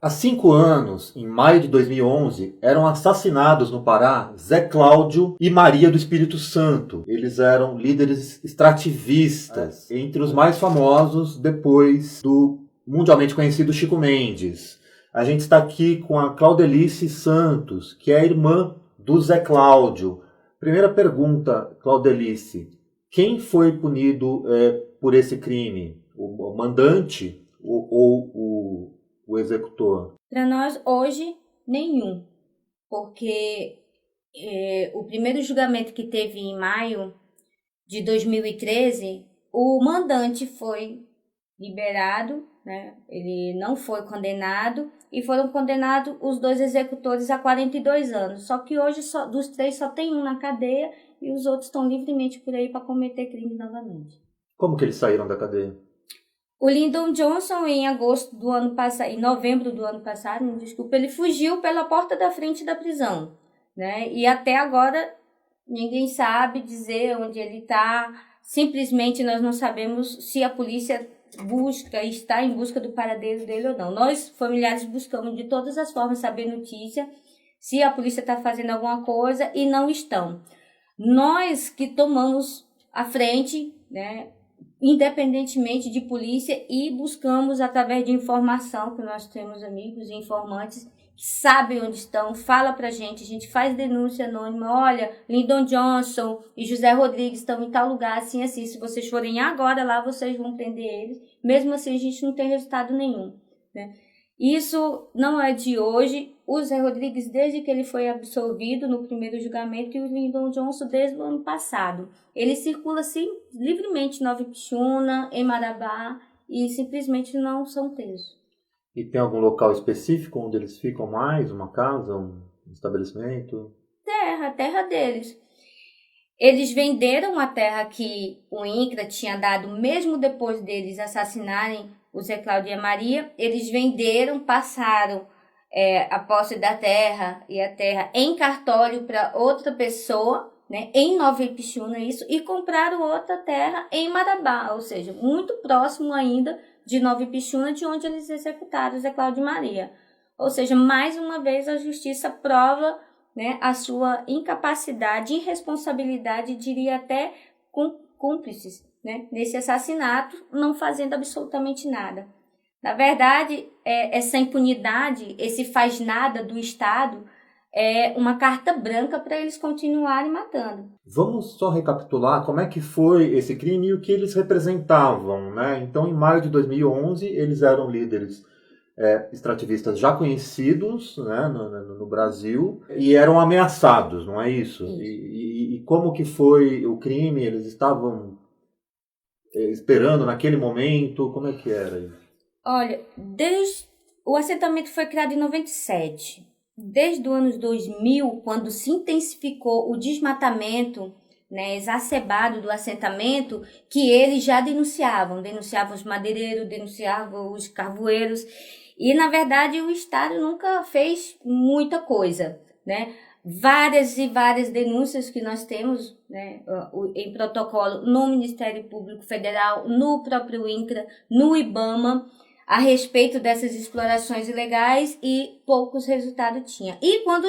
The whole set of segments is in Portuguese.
Há 5 anos, em maio de 2011, eram assassinados no Pará Zé Cláudio e Maria do Espírito Santo. Eles eram líderes extrativistas, entre os mais famosos depois do mundialmente conhecido Chico Mendes. A gente está aqui com a Claudelice Santos, que é a irmã do Zé Cláudio. Primeira pergunta, Claudelice. Quem foi punido por esse crime? O mandante ou o executor? Para nós, hoje, nenhum. Porque o primeiro julgamento que teve em maio de 2013, o mandante foi liberado, né? Ele não foi condenado, e foram condenados os 2 executores a 42 anos. Só que hoje, dos 3, só tem um na cadeia e os outros estão livremente por aí para cometer crime novamente. Como que eles saíram da cadeia? O Lyndon Johnson, em novembro do ano passado, ele fugiu pela porta da frente da prisão, né? E até agora ninguém sabe dizer onde ele está. Simplesmente nós não sabemos se a polícia está em busca do paradeiro dele ou não. Nós, familiares, buscamos de todas as formas saber notícia, se a polícia está fazendo alguma coisa, e não estão. Nós que tomamos a frente, né, independentemente de polícia, e buscamos através de informação, que nós temos amigos e informantes que sabem onde estão, fala pra gente, a gente faz denúncia anônima, olha, Lyndon Johnson e José Rodrigues estão em tal lugar, assim, assim, se vocês forem agora lá, vocês vão prender eles. Mesmo assim, a gente não tem resultado nenhum, né? Isso não é de hoje. O Zé Rodrigues, desde que ele foi absolvido no primeiro julgamento, e o Lyndon Johnson desde o ano passado. Ele circula, assim, livremente em Nova Ipixuna, em Marabá, e simplesmente não são presos. E tem algum local específico onde eles ficam mais? Uma casa, um estabelecimento? Terra deles. Eles venderam a terra que o INCRA tinha dado, mesmo depois deles assassinarem o Zé Cláudio e a Maria. Eles venderam, passaram a posse da terra e a terra em cartório para outra pessoa, né, em Nova Ipixuna, isso, e compraram outra terra em Marabá, ou seja, muito próximo ainda de Nova Ipixuna, de onde eles executaram o Zé Cláudio e Maria. Ou seja, mais uma vez a justiça prova, né, a sua incapacidade, irresponsabilidade, diria até cúmplices, né, nesse assassinato, não fazendo absolutamente nada. Na verdade, essa impunidade, esse faz nada do Estado, é uma carta branca para eles continuarem matando. Vamos só recapitular como é que foi esse crime e o que eles representavam, né? Então, em maio de 2011, eles eram líderes extrativistas já conhecidos, né, no Brasil, e eram ameaçados, não é isso? E como que foi o crime? Eles estavam esperando naquele momento? Como é que era isso? Olha, o assentamento foi criado em 97. Desde os anos 2000, quando se intensificou o desmatamento, né, exacerbado do assentamento, que eles já denunciavam os madeireiros, denunciavam os carvoeiros, e na verdade o Estado nunca fez muita coisa, né? Várias e várias denúncias que nós temos, né, em protocolo no Ministério Público Federal, no próprio INCRA, no IBAMA, a respeito dessas explorações ilegais, e poucos resultados tinha. E quando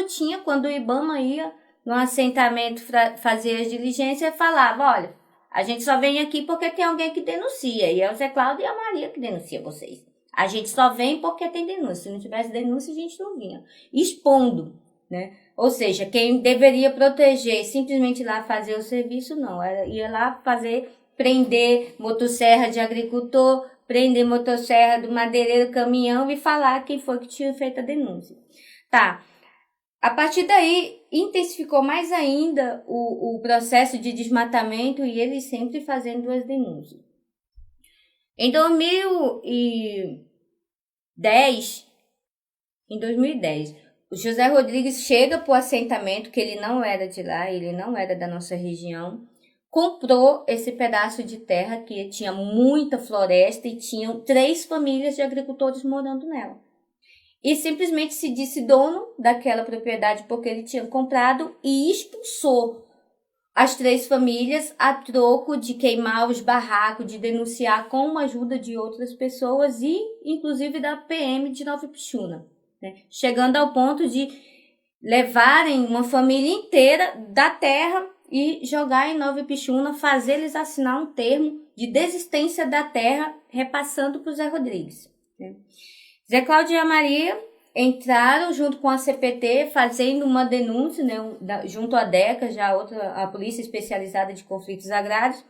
o IBAMA ia no assentamento fazer as diligências, falava, olha, a gente só vem aqui porque tem alguém que denuncia, e é o Zé Cláudio e a Maria que denuncia vocês. A gente só vem porque tem denúncia. Se não tivesse denúncia, a gente não vinha. Expondo, né? Ou seja, quem deveria proteger, simplesmente ir lá fazer o serviço, não. Ia lá prender motosserra de agricultor, prender motosserra do madeireiro, caminhão, e falar quem foi que tinha feito a denúncia. Tá. A partir daí, intensificou mais ainda o processo de desmatamento, e eles sempre fazendo as denúncias. Em 2010, o José Rodrigues chega para o assentamento, que ele não era de lá, ele não era da nossa região, comprou esse pedaço de terra que tinha muita floresta e tinham 3 famílias de agricultores morando nela. E simplesmente se disse dono daquela propriedade porque ele tinha comprado, e expulsou as 3 famílias a troco de queimar os barracos, de denunciar com a ajuda de outras pessoas e, inclusive, da PM de Nova Ipixuna, né? Chegando ao ponto de levarem uma família inteira da terra e jogar em Nova Ipixuna, fazer eles assinar um termo de desistência da terra, repassando para o Zé Rodrigues, né? Zé Cláudio e a Maria entraram junto com a CPT, fazendo uma denúncia, né, junto à DECA, a Polícia Especializada de Conflitos Agrários,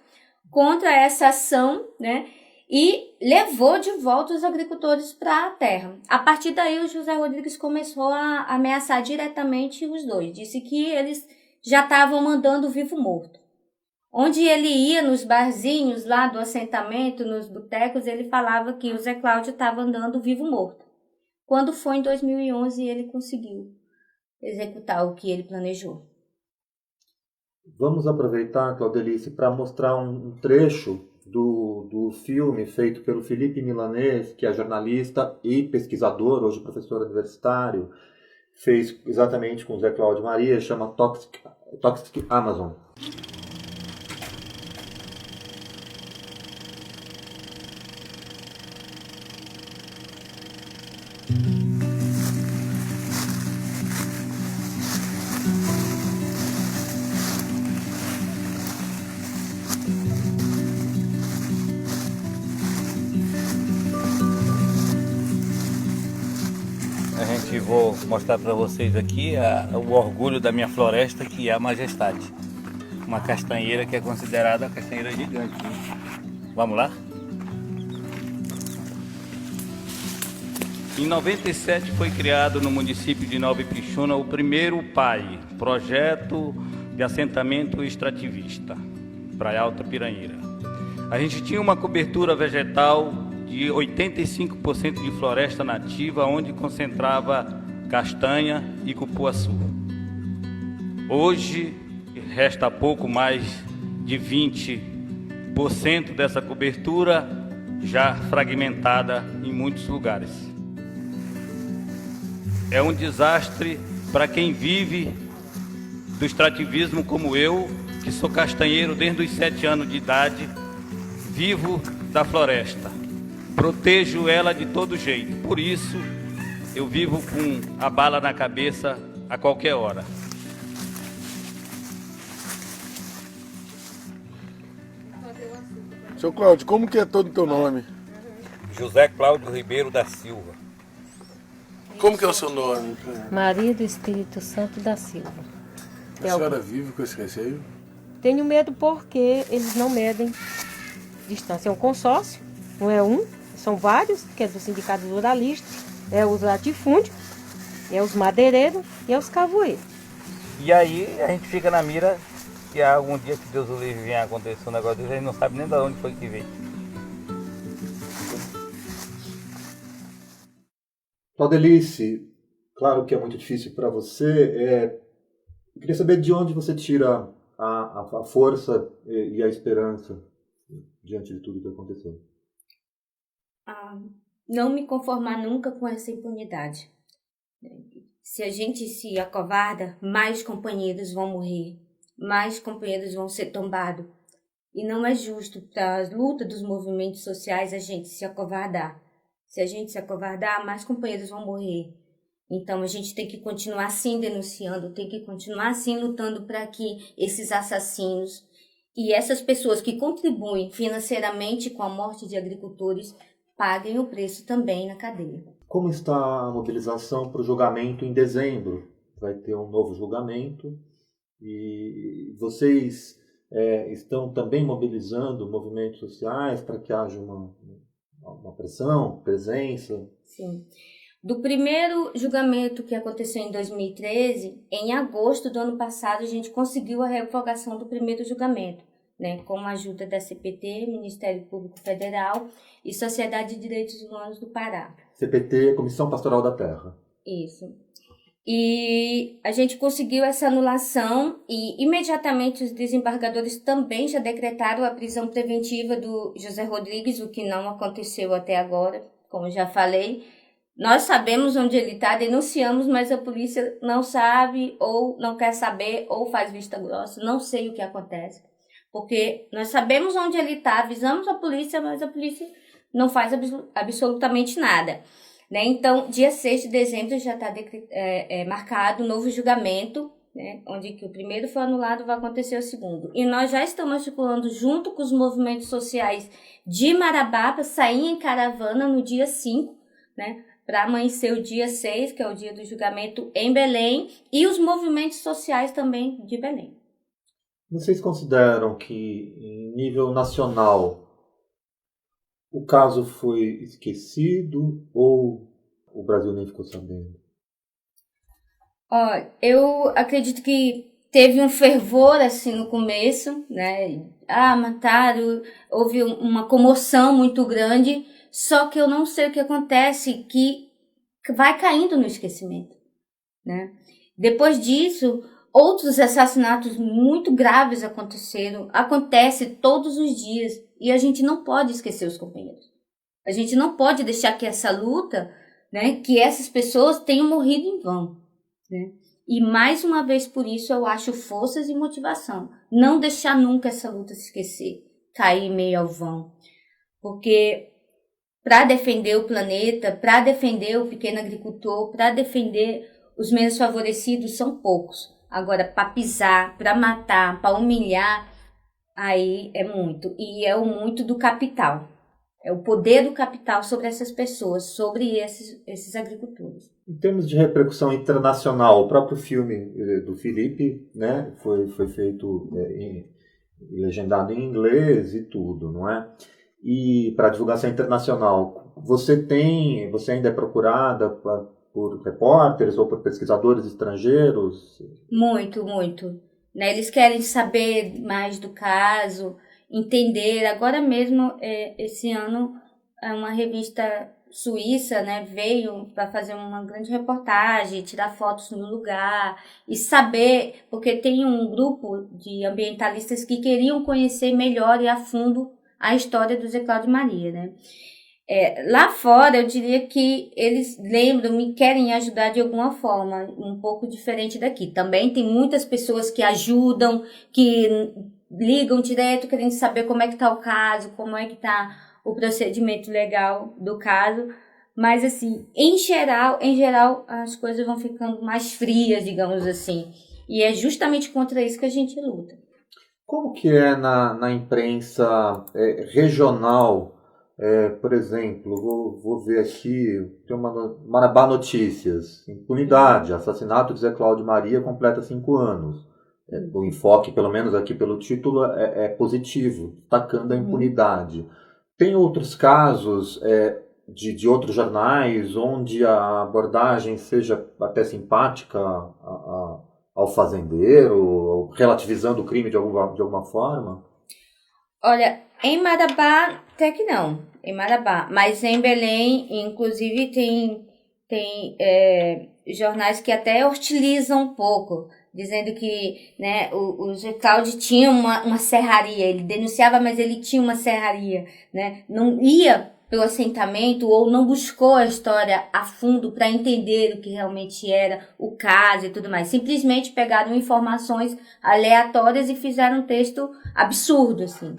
contra essa ação, né, e levou de volta os agricultores para a terra. A partir daí, o José Rodrigues começou a ameaçar diretamente os dois. Disse que eles já estavam mandando vivo-morto. Onde ele ia, nos barzinhos lá do assentamento, nos botecos, ele falava que o Zé Cláudio estava andando vivo-morto. Quando foi em 2011, ele conseguiu executar o que ele planejou. Vamos aproveitar, Claudelice, para mostrar um trecho do filme feito pelo Felipe Milanês, que é jornalista e pesquisador, hoje professor universitário, fez exatamente com o Zé Cláudio Maria, chama Toxic Amazon. Vou mostrar para vocês aqui o orgulho da minha floresta, que é a Majestade. Uma castanheira que é considerada a castanheira gigante, né? Vamos lá? Em 97 foi criado no município de Nova Ipixuna o primeiro PAI, Projeto de Assentamento Extrativista, Praia Alta Piranheira. A gente tinha uma cobertura vegetal de 85% de floresta nativa, onde concentrava castanha e cupuaçu. Hoje, resta pouco mais de 20% dessa cobertura já fragmentada em muitos lugares. É um desastre para quem vive do extrativismo como eu, que sou castanheiro desde os 7 anos de idade, vivo da floresta. Protejo ela de todo jeito, por isso eu vivo com a bala na cabeça a qualquer hora. Seu Cláudio, como que é todo o teu nome? José Cláudio Ribeiro da Silva. Como que é o seu nome? Maria do Espírito Santo da Silva. A senhora vive com esse receio? Tenho medo porque eles não medem distância. É um consórcio, não é um, são vários, que é do Sindicato Ruralista, é os latifúndios, é os madeireiros e é os cavoeiros. E aí a gente fica na mira que algum dia que Deus o livre venha acontecer um negócio desse, a gente não sabe nem de onde foi que veio. Claudelice, claro que é muito difícil para você. Eu queria saber de onde você tira a força e a esperança diante de tudo que aconteceu. Não me conformar nunca com essa impunidade. Se a gente se acovarda, mais companheiros vão morrer, mais companheiros vão ser tombados. E não é justo para a luta dos movimentos sociais a gente se acovardar. Se a gente se acovardar, mais companheiros vão morrer. Então a gente tem que continuar assim denunciando, tem que continuar assim lutando para que esses assassinos e essas pessoas que contribuem financeiramente com a morte de agricultores paguem o preço também na cadeia. Como está a mobilização para o julgamento em dezembro? Vai ter um novo julgamento e vocês estão também mobilizando movimentos sociais para que haja uma pressão, presença? Sim. Do primeiro julgamento que aconteceu em 2013, em agosto do ano passado, a gente conseguiu a revogação do primeiro julgamento, né, com a ajuda da CPT, Ministério Público Federal e Sociedade de Direitos Humanos do Pará. CPT, Comissão Pastoral da Terra. Isso. E a gente conseguiu essa anulação e imediatamente os desembargadores também já decretaram a prisão preventiva do José Rodrigues, o que não aconteceu até agora, como já falei. Nós sabemos onde ele está, denunciamos, mas a polícia não sabe, ou não quer saber, ou faz vista grossa. Não sei o que acontece. Porque nós sabemos onde ele está, avisamos a polícia, mas a polícia não faz absolutamente nada. Né? Então, dia 6 de dezembro já está marcado um novo julgamento, né? Onde que o primeiro foi anulado, vai acontecer o segundo. E nós já estamos articulando junto com os movimentos sociais de Marabá para sair em caravana no dia 5, né? Para amanhecer o dia 6, que é o dia do julgamento em Belém, e os movimentos sociais também de Belém. Vocês consideram que, em nível nacional, o caso foi esquecido ou o Brasil nem ficou sabendo? Eu acredito que teve um fervor assim no começo, né? Mataram, houve uma comoção muito grande, só que eu não sei o que acontece, que vai caindo no esquecimento, né? Depois disso, outros assassinatos muito graves acontecem todos os dias, e a gente não pode esquecer os companheiros. A gente não pode deixar que essa luta, né, que essas pessoas tenham morrido em vão, né? E mais uma vez por isso eu acho forças e motivação. Não deixar nunca essa luta se esquecer, cair em meio ao vão. Porque para defender o planeta, para defender o pequeno agricultor, para defender os menos favorecidos são poucos. Agora, para pisar, para matar, para humilhar, aí é muito. E é o muito do capital. É o poder do capital sobre essas pessoas, sobre esses agricultores. Em termos de repercussão internacional, o próprio filme do Felipe, né, foi feito legendado em inglês e tudo, não é? E para divulgação internacional, você ainda é procurada por repórteres ou por pesquisadores estrangeiros? Muito, muito. Né? Eles querem saber mais do caso, entender. Agora mesmo, esse ano, uma revista suíça, né, veio para fazer uma grande reportagem, tirar fotos no lugar e saber, porque tem um grupo de ambientalistas que queriam conhecer melhor e a fundo a história do Zé Cláudio Maria, né? Lá fora, eu diria que eles lembram e querem ajudar de alguma forma, um pouco diferente daqui. Também tem muitas pessoas que ajudam, que ligam direto, querendo saber como é que está o caso, como é que está o procedimento legal do caso. Mas, assim, em geral, as coisas vão ficando mais frias, digamos assim. E é justamente contra isso que a gente luta. Como que é na imprensa regional? Por exemplo, vou ver aqui, tem uma Marabá Notícias, impunidade, assassinato de Zé Cláudio Maria completa 5 anos. O enfoque, pelo menos aqui pelo título, é positivo, destacando a impunidade. Tem outros casos de outros jornais onde a abordagem seja até simpática ao fazendeiro, relativizando o crime de alguma forma? Olha, em Marabá, até que não. Em Marabá. Mas em Belém, inclusive, tem jornais que até hostilizam um pouco, dizendo que, né, o Zé Cláudio tinha uma serraria. Ele denunciava, mas ele tinha uma serraria, né? Não ia pelo assentamento ou não buscou a história a fundo para entender o que realmente era o caso e tudo mais. Simplesmente pegaram informações aleatórias e fizeram um texto absurdo, assim.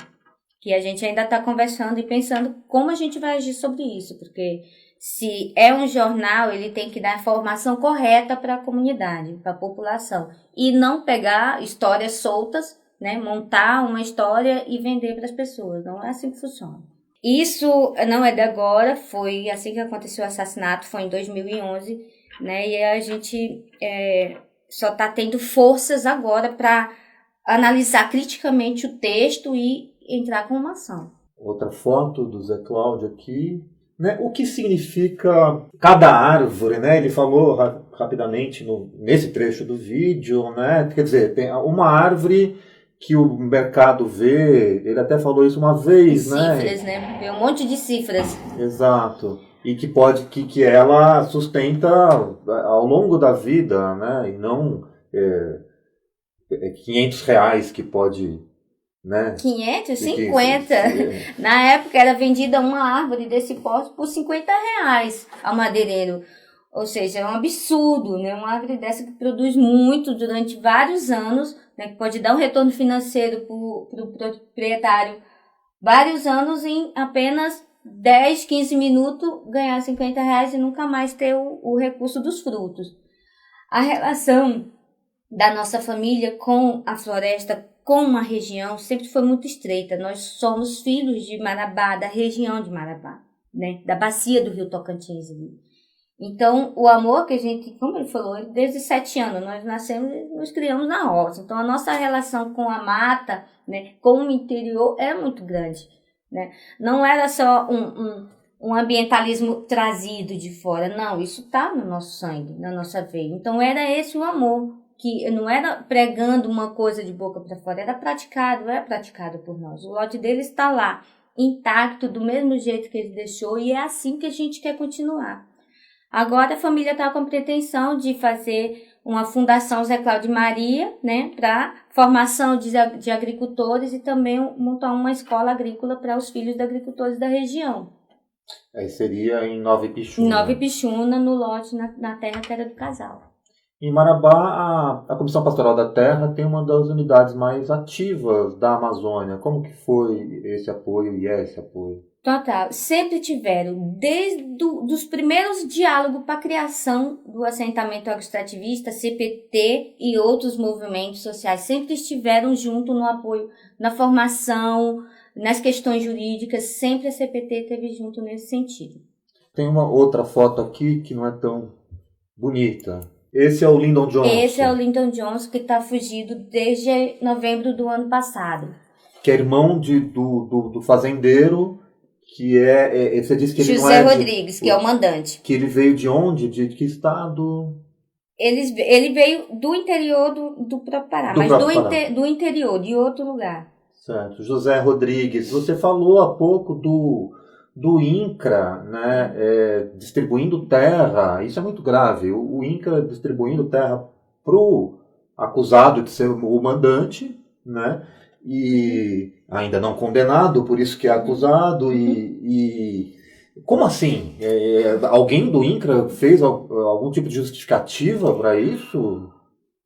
Que a gente ainda está conversando e pensando como a gente vai agir sobre isso, porque se é um jornal, ele tem que dar a informação correta para a comunidade, para a população, e não pegar histórias soltas, né, montar uma história e vender para as pessoas. Não é assim que funciona. Isso não é de agora, foi assim que aconteceu o assassinato, foi em 2011, né, e a gente só está tendo forças agora para analisar criticamente o texto e entrar com uma ação. Outra foto do Zé Cláudio aqui, né? O que significa cada árvore, né? Ele falou rapidamente nesse trecho do vídeo, né? Quer dizer, tem uma árvore que o mercado vê, ele até falou isso uma vez, né? Cifras, né? Vê um monte de cifras. Exato. E que ela sustenta ao longo da vida, né? E não R$500 que pode né? 550. Na época era vendida uma árvore desse porte por R$ 50 ao madeireiro. Ou seja, é um absurdo, né? Uma árvore dessa que produz muito durante vários anos, né? Que pode dar um retorno financeiro para o proprietário vários anos em apenas 10, 15 minutos ganhar R$ 50 e nunca mais ter o recurso dos frutos. A relação da nossa família com a floresta, com uma região, sempre foi muito estreita. Nós somos filhos de Marabá, da região de Marabá, né? Da bacia do Rio Tocantins. Então, o amor que a gente, como ele falou, desde 7 anos, nós nascemos e nos criamos na roça. Então, a nossa relação com a mata, né, com o interior é muito grande, né? Não era só um ambientalismo trazido de fora, não, isso está no nosso sangue, na nossa veia. Então, era esse o amor, que não era pregando uma coisa de boca para fora, era praticado, é praticado por nós. O lote dele está lá, intacto, do mesmo jeito que ele deixou, e é assim que a gente quer continuar. Agora a família está com a pretensão de fazer uma fundação Zé Cláudio e Maria, né, para formação de agricultores e também montar uma escola agrícola para os filhos de agricultores da região. Aí seria em Nova Ipixuna. Em Nova Ipixuna, no lote, na terra que era do casal. Em Marabá, a Comissão Pastoral da Terra tem uma das unidades mais ativas da Amazônia. Como que foi esse apoio e esse apoio? Total, sempre tiveram, desde dos primeiros diálogos para a criação do assentamento agroextrativista, CPT e outros movimentos sociais, sempre estiveram junto no apoio, na formação, nas questões jurídicas, sempre a CPT esteve junto nesse sentido. Tem uma outra foto aqui que não é tão bonita. Esse é o Lyndon Johnson. Esse é o Lyndon Johnson, que está fugido desde novembro do ano passado. Que é irmão do fazendeiro, que você disse que ele José não é Rodrigues, que é o mandante. Que ele veio de onde? De que estado? Ele veio do interior do próprio Pará, mas do interior, de outro lugar. Certo. José Rodrigues, você falou há pouco do INCRA, né, distribuindo terra. Isso é muito grave. O INCRA distribuindo terra para o acusado de ser o mandante, né? E ainda não condenado, por isso que é acusado. E como assim? Alguém do INCRA fez algum tipo de justificativa para isso?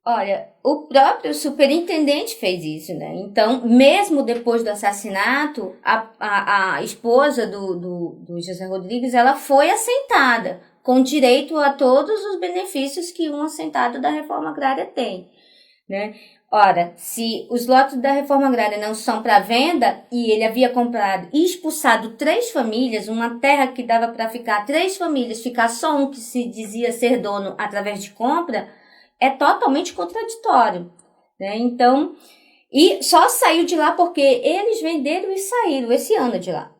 Olha, o próprio superintendente fez isso, né? Então, mesmo depois do assassinato, a esposa do José Rodrigues, ela foi assentada, com direito a todos os benefícios que um assentado da reforma agrária tem, né? Ora, se os lotes da reforma agrária não são para venda e ele havia comprado e expulsado 3 famílias, uma terra que dava para ficar 3 famílias, ficar só um que se dizia ser dono através de compra, é totalmente contraditório, né? Então, e só saiu de lá porque eles venderam e saíram esse ano de lá.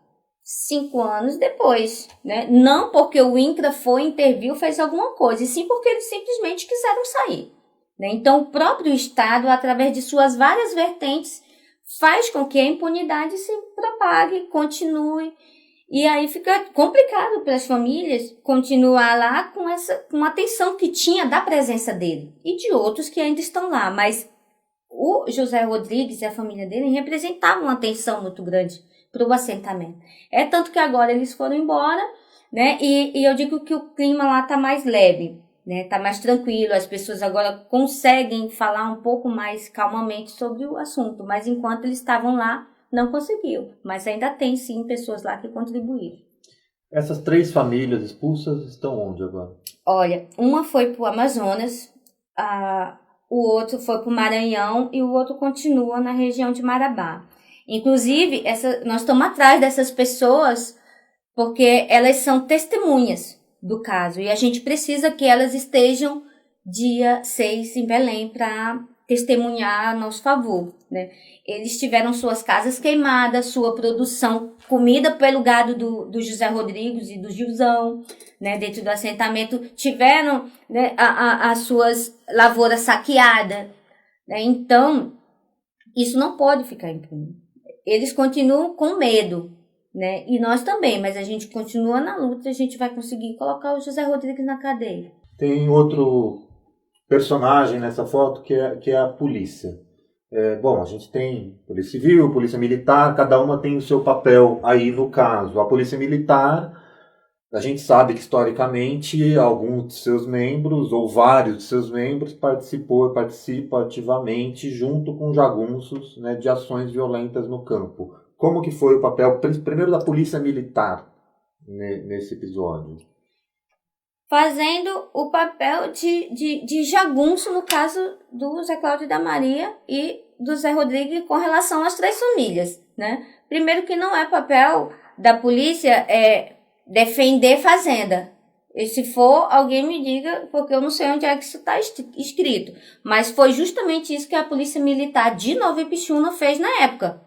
5 anos depois, né? Não porque o INCRA foi, interviu, fez alguma coisa, e sim porque eles simplesmente quiseram sair. Então, o próprio Estado, através de suas várias vertentes, faz com que a impunidade se propague, continue. E aí fica complicado para as famílias continuar lá com a atenção que tinha da presença dele e de outros que ainda estão lá. Mas o José Rodrigues e a família dele representavam uma atenção muito grande para o assentamento. É tanto que agora eles foram embora, né? E eu digo que o clima lá está mais leve. Né, tá mais tranquilo, as pessoas agora conseguem falar um pouco mais calmamente sobre o assunto, mas enquanto eles estavam lá, não conseguiu. Mas ainda tem sim pessoas lá que contribuíram. Essas 3 famílias expulsas estão onde agora? Olha, uma foi para o Amazonas, o outro foi para o Maranhão e o outro continua na região de Marabá. Inclusive, nós estamos atrás dessas pessoas porque elas são testemunhas do caso, e a gente precisa que elas estejam dia 6 em Belém para testemunhar a nosso favor, né? Eles tiveram suas casas queimadas, sua produção comida pelo gado do José Rodrigues e do Gilzão, né, dentro do assentamento, tiveram, né, as suas lavouras saqueadas, né? Então, isso não pode ficar impune. Eles continuam com medo, né? E nós também, mas a gente continua na luta e a gente vai conseguir colocar o José Rodrigues na cadeia. Tem outro personagem nessa foto que é a polícia. Bom, a gente tem Polícia Civil, Polícia Militar, cada uma tem o seu papel aí no caso. A Polícia Militar, a gente sabe que historicamente alguns de seus membros, ou vários de seus membros, participam ativamente junto com jagunços, né, de ações violentas no campo. Como que foi o papel, primeiro da Polícia Militar, nesse episódio? Fazendo o papel de jagunço, no caso do Zé Cláudio da Maria e do Zé Rodrigues, com relação às 3 famílias, né? Primeiro que não é papel da polícia defender fazenda. E se for, alguém me diga, porque eu não sei onde é que isso está escrito. Mas foi justamente isso que a Polícia Militar de Nova Ipixuna fez na época.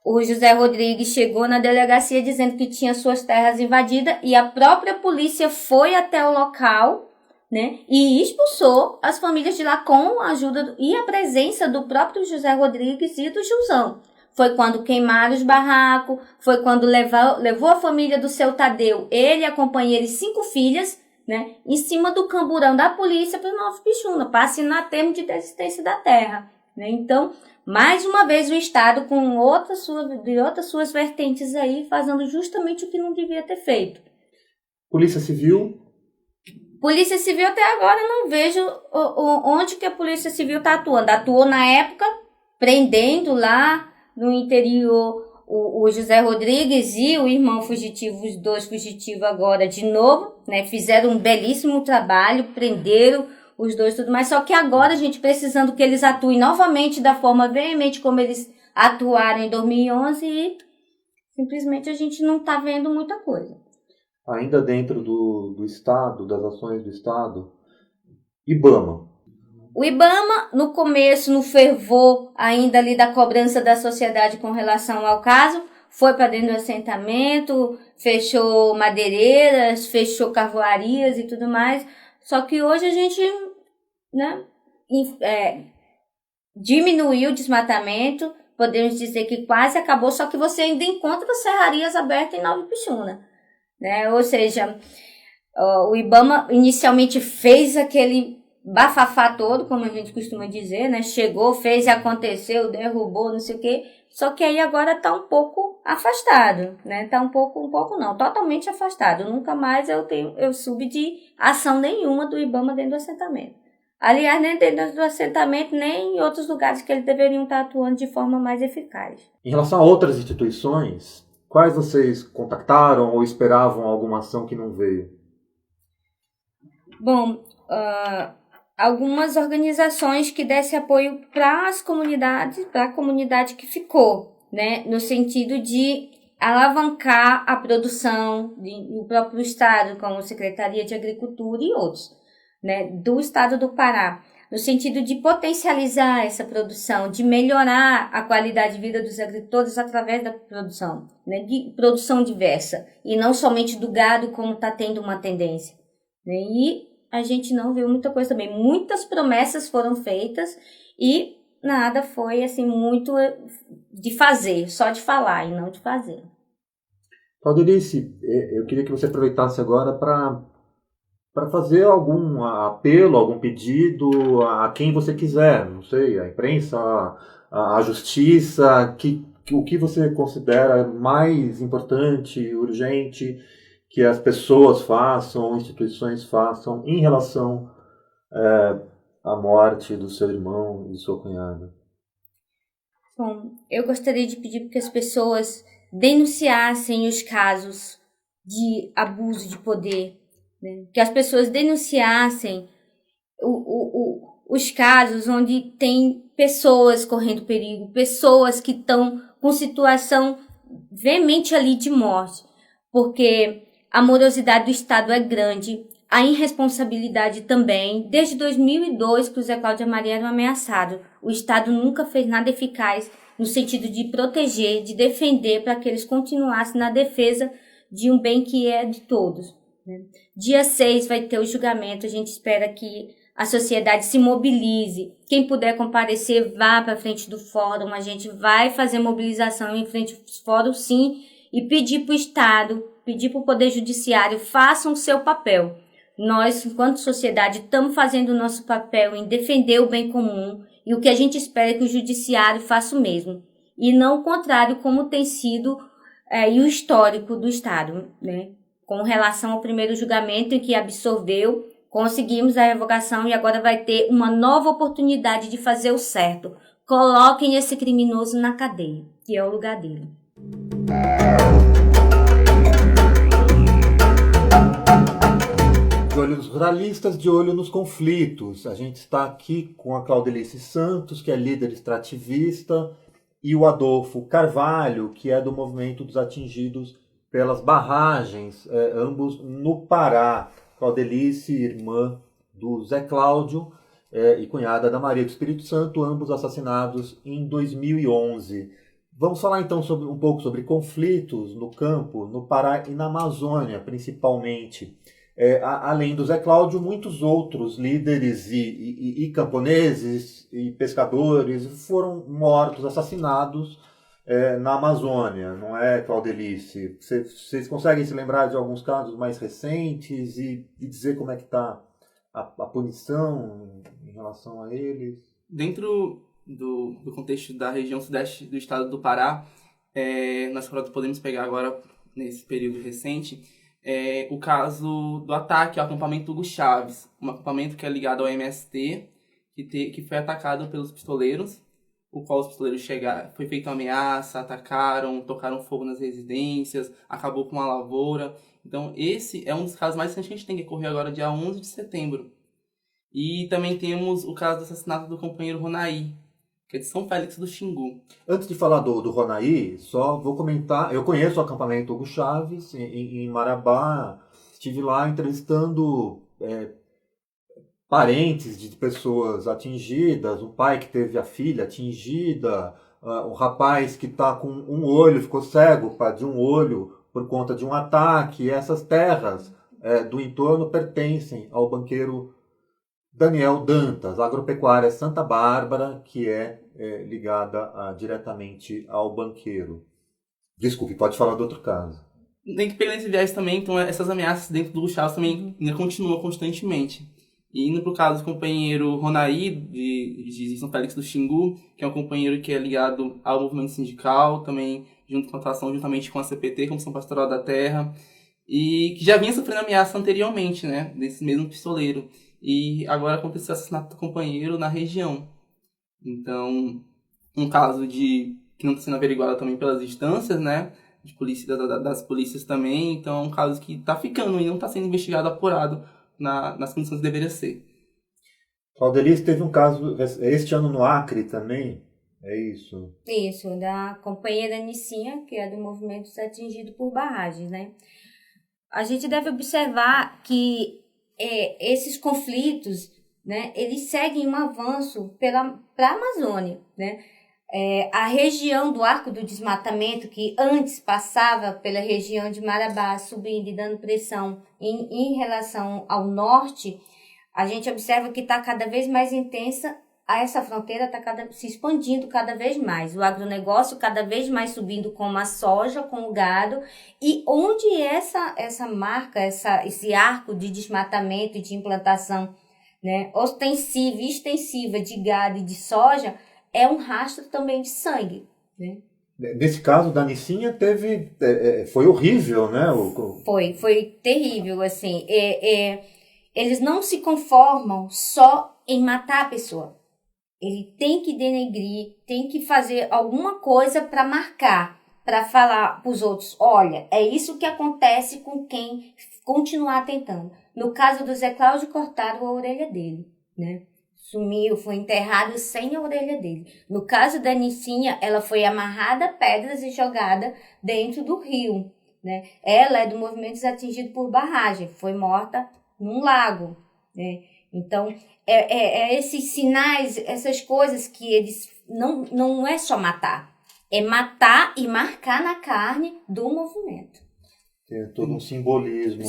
O José Rodrigues chegou na delegacia dizendo que tinha suas terras invadidas e a própria polícia foi até o local, né, e expulsou as famílias de lá com a ajuda e a presença do próprio José Rodrigues e do Jusão. Foi quando queimaram os barracos, foi quando levou a família do seu Tadeu, ele, a companheira e 5 filhas, né, em cima do camburão da polícia para Nova Ipixuna, para assinar termo de desistência da terra. Né? Então, mais uma vez o Estado com outras suas vertentes aí, fazendo justamente o que não devia ter feito. Polícia Civil? Polícia Civil até agora eu não vejo onde que a Polícia Civil está atuando. Atuou na época, prendendo lá no interior o José Rodrigues e o irmão fugitivo, os 2 fugitivos agora de novo, né? Fizeram um belíssimo trabalho, prenderam os 2 tudo mais, só que agora a gente precisando que eles atuem novamente da forma veemente como eles atuaram em 2011 e simplesmente a gente não está vendo muita coisa. Ainda dentro do Estado, das ações do Estado, IBAMA. O IBAMA, no começo, no fervor ainda ali da cobrança da sociedade com relação ao caso, foi para dentro do assentamento, fechou madeireiras, fechou carvoarias e tudo mais. Só que hoje a gente, né, diminuiu o desmatamento, podemos dizer que quase acabou, só que você ainda encontra serrarias abertas em Nova Ipixuna. Né? Ou seja, o IBAMA inicialmente fez aquele bafafá todo, como a gente costuma dizer, né? Chegou, fez e aconteceu, derrubou, não sei o quê. Só que aí agora está um pouco afastado, né? Está um pouco não, totalmente afastado. Nunca mais eu soube de ação nenhuma do IBAMA dentro do assentamento. Aliás, nem dentro do assentamento, nem em outros lugares que eles deveriam estar atuando de forma mais eficaz. Em relação a outras instituições, quais vocês contactaram ou esperavam alguma ação que não veio? Bom, algumas organizações que dessem apoio para as comunidades, para a comunidade que ficou, né, no sentido de alavancar a produção do próprio Estado, como Secretaria de Agricultura e outros, né, do Estado do Pará, no sentido de potencializar essa produção, de melhorar a qualidade de vida dos agricultores através da produção, né, de produção diversa, e não somente do gado, como está tendo uma tendência. Né, e a gente não viu muita coisa também. Muitas promessas foram feitas e nada foi assim muito de fazer, só de falar e não de fazer. Valdelice, eu queria que você aproveitasse agora para fazer algum apelo, algum pedido a quem você quiser, não sei, a imprensa, a justiça, o que você considera mais importante, urgente, que as pessoas façam, instituições façam em relação à morte do seu irmão e sua cunhada. Bom, eu gostaria de pedir que as pessoas denunciassem os casos de abuso de poder, né? Que as pessoas denunciassem os casos onde tem pessoas correndo perigo, pessoas que estão com situação veemente ali de morte, porque a morosidade do Estado é grande, a irresponsabilidade também. Desde 2002 que o Zé Cláudio e a Maria eram ameaçados, o Estado nunca fez nada eficaz no sentido de proteger, de defender, para que eles continuassem na defesa de um bem que é de todos. Né? Dia 6 vai ter o julgamento, a gente espera que a sociedade se mobilize. Quem puder comparecer, vá para frente do fórum, a gente vai fazer mobilização em frente ao fórum, sim, e pedir para o Estado, pedir para o Poder Judiciário, façam o seu papel. Nós, enquanto sociedade, estamos fazendo o nosso papel em defender o bem comum, E o que a gente espera é que o judiciário faça o mesmo. E não o contrário, como tem sido e o histórico do Estado, né? Com relação ao primeiro julgamento em que absorveu, conseguimos a revogação e agora vai ter uma nova oportunidade de fazer o certo. Coloquem esse criminoso na cadeia, que é o lugar dele. De olho nos ruralistas, de olho nos conflitos. A gente está aqui com a Claudelice Santos, que é líder extrativista, e o Adolfo Carvalho, que é do movimento dos atingidos pelas barragens, ambos no Pará. Claudelice, irmã do Zé Cláudio, e cunhada da Maria do Espírito Santo, ambos assassinados em 2011. Vamos falar então um pouco sobre conflitos no campo, no Pará e na Amazônia, principalmente. Além do Zé Cláudio, muitos outros líderes e camponeses e pescadores foram mortos, assassinados na Amazônia, não é, Claudelice? Vocês conseguem se lembrar de alguns casos mais recentes e dizer como é que está a punição em relação a eles? Dentro do contexto da região sudeste do estado do Pará, nós podemos pegar agora, nesse período recente, o caso do ataque ao acampamento Hugo Chaves, um acampamento que é ligado ao MST, que foi atacado pelos pistoleiros, o qual os pistoleiros chegaram, foi feita uma ameaça, atacaram, tocaram fogo nas residências, acabou com uma lavoura. Então esse é um dos casos mais recentes que a gente tem, que ocorreu agora dia 11 de setembro. E também temos o caso do assassinato do companheiro Ronaí, que é de São Félix do Xingu. Antes de falar do Ronaí, só vou comentar, eu conheço o acampamento Hugo Chaves, em Marabá, estive lá entrevistando parentes de pessoas atingidas, um pai que teve a filha atingida, um rapaz que está com um olho, ficou cego de um olho por conta de um ataque. Essas terras do entorno pertencem ao banqueiro Daniel Dantas, agropecuária Santa Bárbara, que é ligada diretamente ao banqueiro. Desculpe, pode falar do outro caso. Tem que pegar nesse viés também, então essas ameaças dentro do Chaves também ainda continuam constantemente. E indo para o caso do companheiro Ronaí, de São Félix do Xingu, que é um companheiro que é ligado ao movimento sindical, também junto com a atuação juntamente com a CPT, Comissão Pastoral da Terra, e que já vinha sofrendo ameaça anteriormente, né, desse mesmo pistoleiro. E agora aconteceu o assassinato do companheiro na região. Então, um caso que não está sendo averiguado também pelas instâncias, né, de polícia, das polícias também. Então, é um caso que está ficando e não está sendo investigado, apurado nas condições que deveria ser. Claudelice, teve um caso este ano no Acre também, é isso? Isso, da companheira Nicinha, que é do movimento Atingido por Barragens, né? A gente deve observar que esses conflitos, né, eles seguem um avanço para a Amazônia, né? A região do Arco do Desmatamento, que antes passava pela região de Marabá, subindo e dando pressão em relação ao norte, a gente observa que está cada vez mais intensa. Essa fronteira está se expandindo cada vez mais. O agronegócio cada vez mais subindo com a soja, com o gado. E onde essa marca, esse arco de desmatamento e de implantação, né, ostensiva e extensiva de gado e de soja, é um rastro também de sangue, né? Nesse caso da Nicinha foi horrível, né? Foi terrível, assim. Eles não se conformam só em matar a pessoa. Ele tem que denegrir, tem que fazer alguma coisa para marcar, para falar para os outros, olha, é isso que acontece com quem continuar tentando. No caso do Zé Cláudio, cortaram a orelha dele, né? Sumiu, foi enterrado sem a orelha dele. No caso da Nicinha, ela foi amarrada a pedras e jogada dentro do rio, né? Ela é do movimento Atingido por Barragem, foi morta num lago, né? Então, esses sinais, essas coisas que eles... Não é só matar, é matar e marcar na carne do movimento. Tem todo um simbolismo.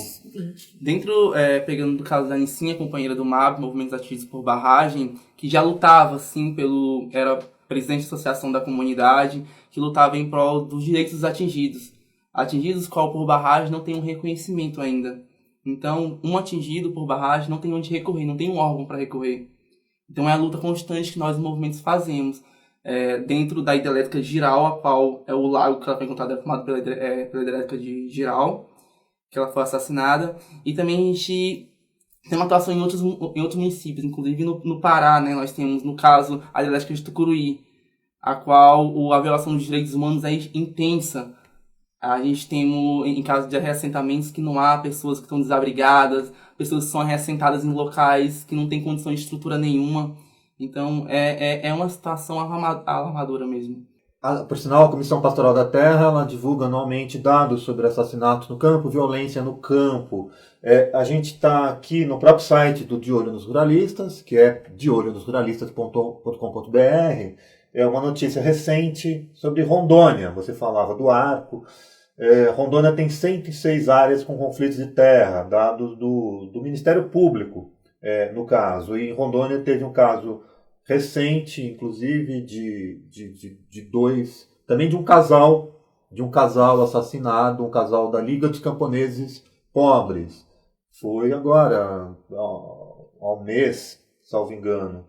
Dentro, pegando do caso da Nicinha, companheira do MAB, Movimentos Atingidos por Barragem, que já lutava, assim, era presidente da Associação da Comunidade, que lutava em prol dos direitos dos atingidos. Atingidos qual por barragem não tem um reconhecimento ainda. Então, um atingido por barragem não tem onde recorrer, não tem um órgão para recorrer. Então é a luta constante que nós, movimentos, fazemos. Dentro da hidrelétrica Jirau, a qual é o lago que ela foi encontrada formado pela hidrelétrica de Jirau, que ela foi assassinada. E também a gente tem uma atuação em outros municípios, inclusive no Pará, né? Nós temos, no caso, a hidrelétrica de Tucuruí, a qual a violação dos direitos humanos é intensa. A gente tem, em caso de reassentamentos, que não há pessoas que estão desabrigadas, pessoas que são reassentadas em locais que não têm condição de estrutura nenhuma. Então, é uma situação alarmadora mesmo. Por sinal, a Comissão Pastoral da Terra ela divulga anualmente dados sobre assassinatos no campo, violência no campo. A gente está aqui no próprio site do De Olho nos Ruralistas, que é deolhonosruralistas.com.br. É uma notícia recente sobre Rondônia. Você falava do Arco. Rondônia tem 106 áreas com conflitos de terra, dados do Ministério Público, no caso. E Rondônia teve um caso recente, inclusive, de dois, também de um casal assassinado, um casal da Liga dos Camponeses Pobres. Foi agora, há um mês, salvo engano.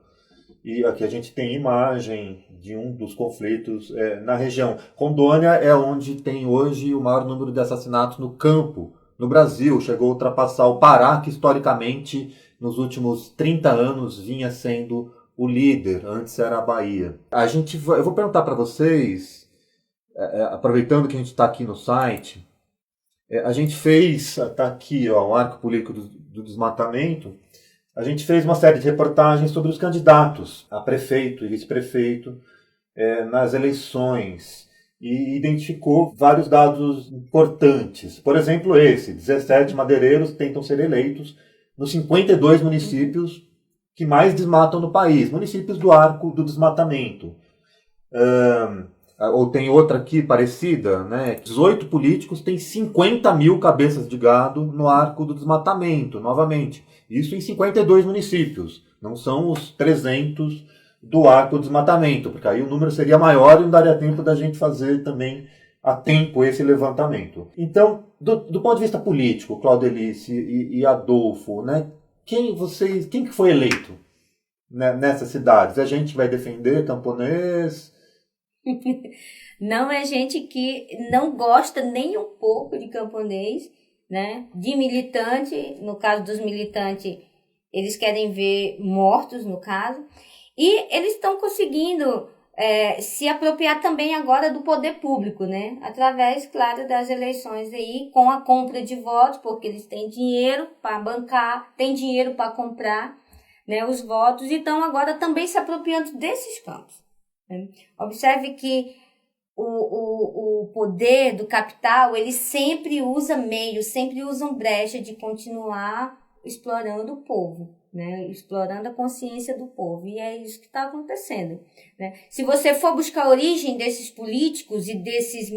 E aqui a gente tem imagem de um dos conflitos na região. Rondônia é onde tem hoje o maior número de assassinatos no campo no Brasil. Chegou a ultrapassar o Pará, que historicamente, nos últimos 30 anos, vinha sendo o líder. Antes era a Bahia. Eu vou perguntar para vocês, aproveitando que a gente está aqui no site, a gente fez, está aqui, o Arco Político do Desmatamento. A gente fez uma série de reportagens sobre os candidatos a prefeito e vice-prefeito nas eleições e identificou vários dados importantes. Por exemplo, 17 madeireiros tentam ser eleitos nos 52 municípios que mais desmatam no país, municípios do Arco do Desmatamento. Ou tem outra aqui parecida, né? 18 políticos têm 50 mil cabeças de gado no Arco do Desmatamento, novamente. Isso em 52 municípios, não são os 300 do Arco do Desmatamento, porque aí o número seria maior e não daria tempo da gente fazer também a tempo esse levantamento. Então, do ponto de vista político, Claudelice e Adolfo, né? Quem que foi eleito, né, nessas cidades? É gente que vai defender camponês? Não, é gente que não gosta nem um pouco de camponês, né? De militante, no caso dos militantes, eles querem ver mortos, no caso, e eles estão conseguindo se apropriar também agora do poder público, né? Através, claro, das eleições aí, com a compra de votos, porque eles têm dinheiro para bancar, têm dinheiro para comprar, né, os votos, e estão agora também se apropriando desses campos, né? Observe que o poder do capital, ele sempre usa meios, sempre usa brecha de continuar explorando o povo, né? Explorando a consciência do povo. E é isso que está acontecendo, né? Se você for buscar a origem desses políticos e desses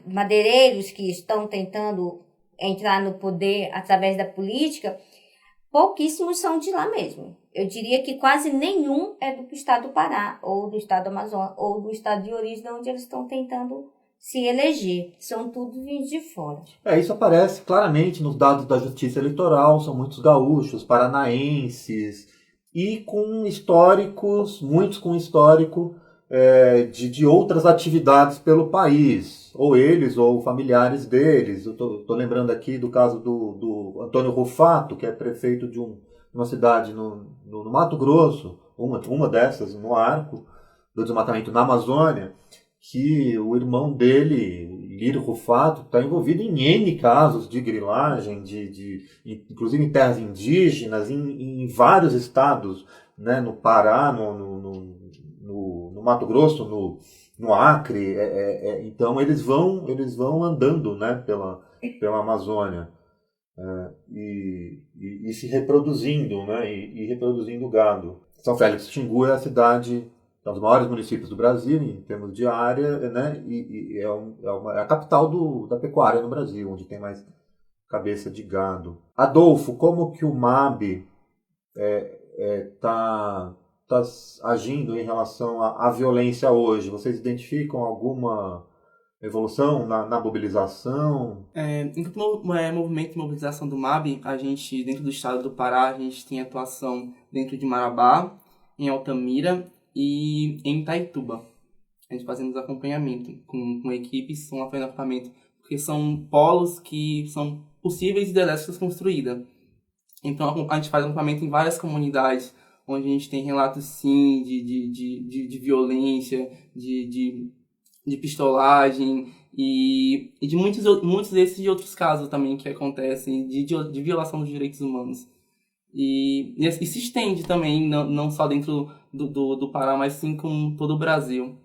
madeireiros que estão tentando entrar no poder através da política, pouquíssimos são de lá mesmo. Eu diria que quase nenhum é do estado do Pará, ou do estado do Amazonas, ou do estado de origem, de onde eles estão tentando se eleger. São tudo vindos de fora. Isso aparece claramente nos dados da Justiça Eleitoral. São muitos gaúchos, paranaenses, e com históricos, muitos com histórico de outras atividades pelo país, ou eles ou familiares deles. Eu tô lembrando aqui do caso do Antônio Rufato, que é prefeito de uma cidade no Mato Grosso, uma dessas, no Arco do Desmatamento na Amazônia, que o irmão dele, Lírio Rufato, está envolvido em N casos de grilagem, inclusive em terras indígenas, em vários estados, né, no Pará, no Mato Grosso, no Acre. Então eles vão andando, né, pela Amazônia. E se reproduzindo, né, e reproduzindo gado. São Félix do Xingu é a cidade, é um dos maiores municípios do Brasil em termos de área, né, e é a capital da pecuária no Brasil, onde tem mais cabeça de gado. Adolfo, como que o MAB está agindo em relação à violência hoje? Vocês identificam alguma evolução na mobilização? Enquanto movimento de mobilização do MAB, a gente, dentro do estado do Pará, a gente tem atuação dentro de Marabá, em Altamira e em Itaituba. A gente fazendo acompanhamento com equipes, com apoio no acampamento, porque são polos que são possíveis hidrelétricas construídas. Então a gente faz acampamento em várias comunidades, onde a gente tem relatos, sim, de violência, de pistolagem e de muitos desses e outros casos também que acontecem de violação dos direitos humanos. E se estende também, não só dentro do Pará, mas sim com todo o Brasil.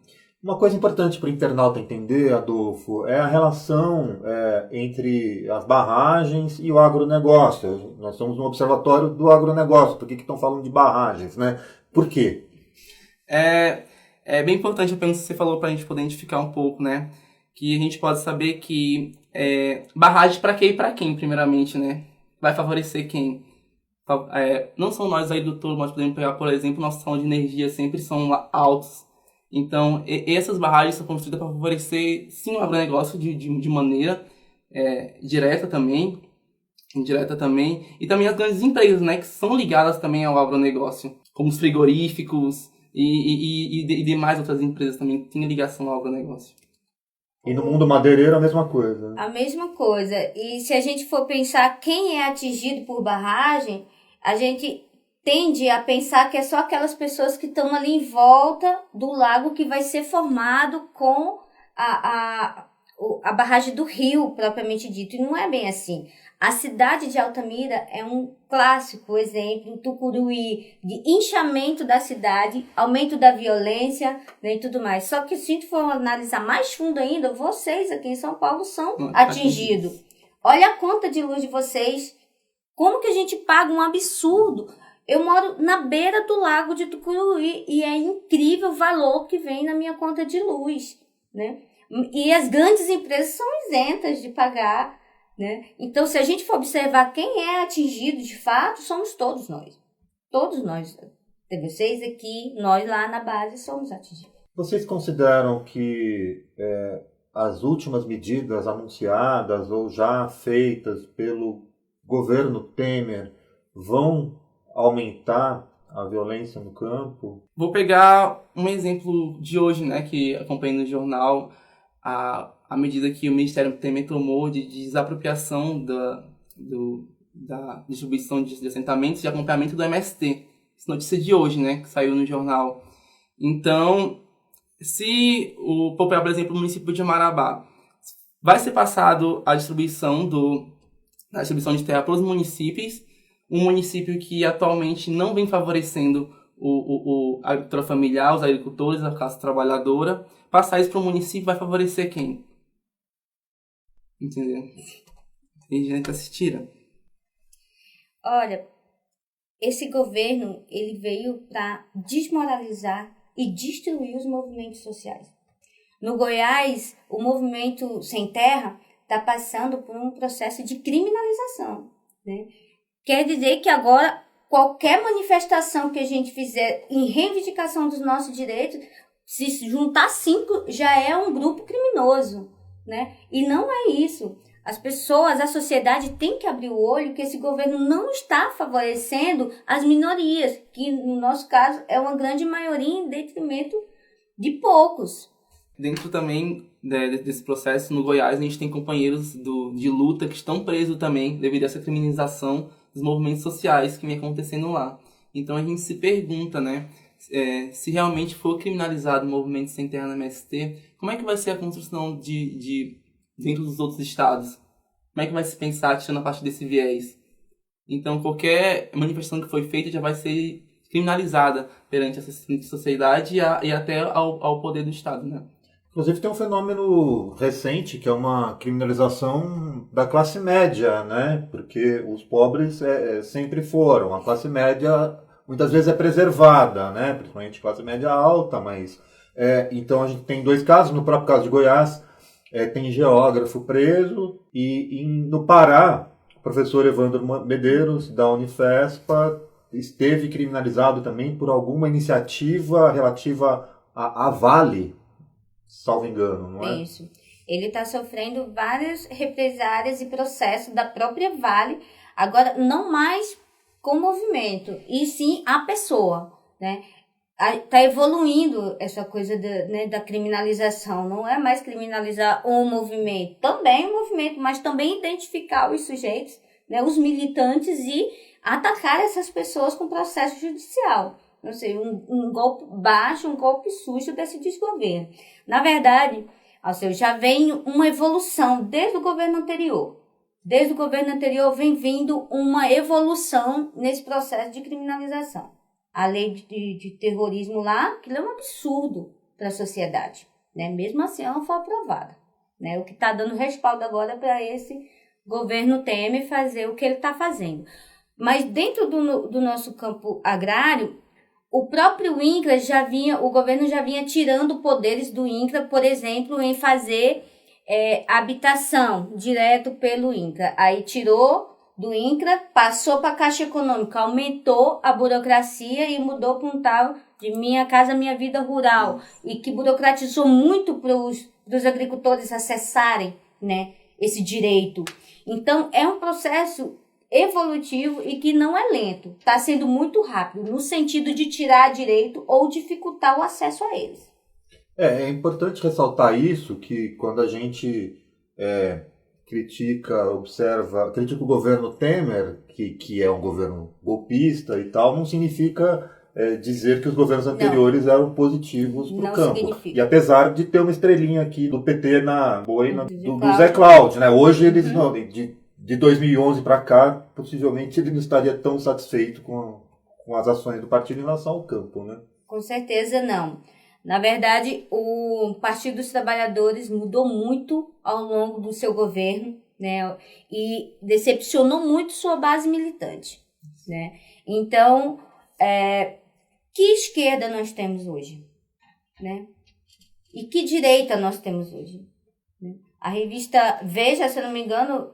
Uma coisa importante para o internauta entender, Adolfo, é a relação entre as barragens e o agronegócio. Nós somos um observatório do agronegócio. Por que estão falando de barragens, né? Por quê? É bem importante, eu penso que você falou, para a gente poder identificar um pouco, né? Que a gente pode saber que barragem para quê e para quem, primeiramente, né? Vai favorecer quem? Não são nós aí do todo, mas podemos pegar, por exemplo, nossos salão de energia sempre são altos. Então, essas barragens são construídas para favorecer, sim, o agronegócio de maneira direta também, indireta também, e também as grandes empresas, né, que são ligadas também ao agronegócio, como os frigoríficos e demais outras empresas também que têm ligação ao agronegócio. E no mundo madeireiro a mesma coisa. A mesma coisa. E se a gente for pensar quem é atingido por barragem, a gente tende a pensar que é só aquelas pessoas que estão ali em volta do lago que vai ser formado com a barragem do rio, propriamente dito. E não é bem assim. A cidade de Altamira é um clássico exemplo em Tucuruí de inchamento da cidade, aumento da violência, né, e tudo mais. Só que se for analisar mais fundo ainda, vocês aqui em São Paulo são atingidos. Olha a conta de luz de vocês. Como que a gente paga um absurdo? Eu moro na beira do lago de Tucuruí e é incrível o valor que vem na minha conta de luz, né? E as grandes empresas são isentas de pagar, né? Então, se a gente for observar quem é atingido de fato, somos todos nós. Todos nós. Vocês aqui, nós lá na base somos atingidos. Vocês consideram que as últimas medidas anunciadas ou já feitas pelo governo Temer vão aumentar a violência no campo? Vou pegar um exemplo de hoje, né, que acompanhei no jornal, a medida que o Ministério Temer tomou de desapropriação da distribuição de assentamentos e acompanhamento do MST. Essa notícia de hoje, né, que saiu no jornal. Então, se por exemplo, o município de Marabá vai ser passado a distribuição de terra para os municípios, um município que atualmente não vem favorecendo a agricultura familiar, os agricultores, a classe trabalhadora, passar isso para o município vai favorecer quem? Entendeu? Tem gente que assistira. Olha, esse governo ele veio para desmoralizar e destruir os movimentos sociais. No Goiás, o movimento Sem Terra está passando por um processo de criminalização, né? Quer dizer que agora qualquer manifestação que a gente fizer em reivindicação dos nossos direitos, se juntar 5 já é um grupo criminoso, né? E não é isso. As pessoas, a sociedade tem que abrir o olho que esse governo não está favorecendo as minorias, que no nosso caso é uma grande maioria em detrimento de poucos. Dentro também desse processo, no Goiás, a gente tem companheiros de luta que estão presos também devido a essa criminalização dos movimentos sociais que vem acontecendo lá. Então a gente se pergunta, né, se realmente for criminalizado o movimento Sem Terra no MST, como é que vai ser a construção dentro dos outros estados? Como é que vai se pensar tirando a parte desse viés? Então qualquer manifestação que foi feita já vai ser criminalizada perante essa sociedade e até ao poder do Estado, né? Inclusive tem um fenômeno recente que é uma criminalização da classe média, né? Porque os pobres sempre foram. A classe média muitas vezes é preservada, né? Principalmente classe média alta, mas... então a gente tem 2 casos. No próprio caso de Goiás, tem geógrafo preso e no Pará, o professor Evandro Medeiros, da Unifespa, esteve criminalizado também por alguma iniciativa relativa à Vale, salvo engano, não é? Isso. Ele está sofrendo várias represálias e processos da própria Vale, agora não mais com o movimento, e sim a pessoa, né? está evoluindo essa coisa da criminalização. Não é mais criminalizar um movimento, também um movimento, mas também identificar os sujeitos, né, os militantes, e atacar essas pessoas com processo judicial. Não sei, um golpe baixo, um golpe sujo desse desgoverno. Na verdade, Alceu, já vem uma evolução desde o governo anterior. Desde o governo anterior vem vindo uma evolução nesse processo de criminalização. A lei de terrorismo lá, aquilo é um absurdo para a sociedade, né? Mesmo assim, ela não foi aprovada, né? O que está dando respaldo agora para esse governo Temer fazer o que ele está fazendo. Mas dentro do nosso campo agrário, o próprio INCRA o governo já vinha tirando poderes do INCRA, por exemplo, em fazer habitação direto pelo INCRA. Aí tirou do INCRA, passou para a Caixa Econômica, aumentou a burocracia e mudou para um tal de Minha Casa Minha Vida Rural, e que burocratizou muito para os agricultores acessarem, né, esse direito. Então, é um processo evolutivo e que não é lento. Está sendo muito rápido, no sentido de tirar direito ou dificultar o acesso a eles. É importante ressaltar isso, que quando a gente critica o governo Temer, que é um governo golpista e tal, não significa dizer que os governos anteriores eram positivos para o campo. Significa. E apesar de ter uma estrelinha aqui do PT na boina do Zé Cláudio, né? Hoje eles não, de 2011 para cá, possivelmente ele não estaria tão satisfeito com as ações do partido em relação ao campo, né? Com certeza não. Na verdade, o Partido dos Trabalhadores mudou muito ao longo do seu governo, né? E decepcionou muito sua base militante, né? Então, que esquerda nós temos hoje, né? E que direita nós temos hoje, né? A revista Veja, se eu não me engano,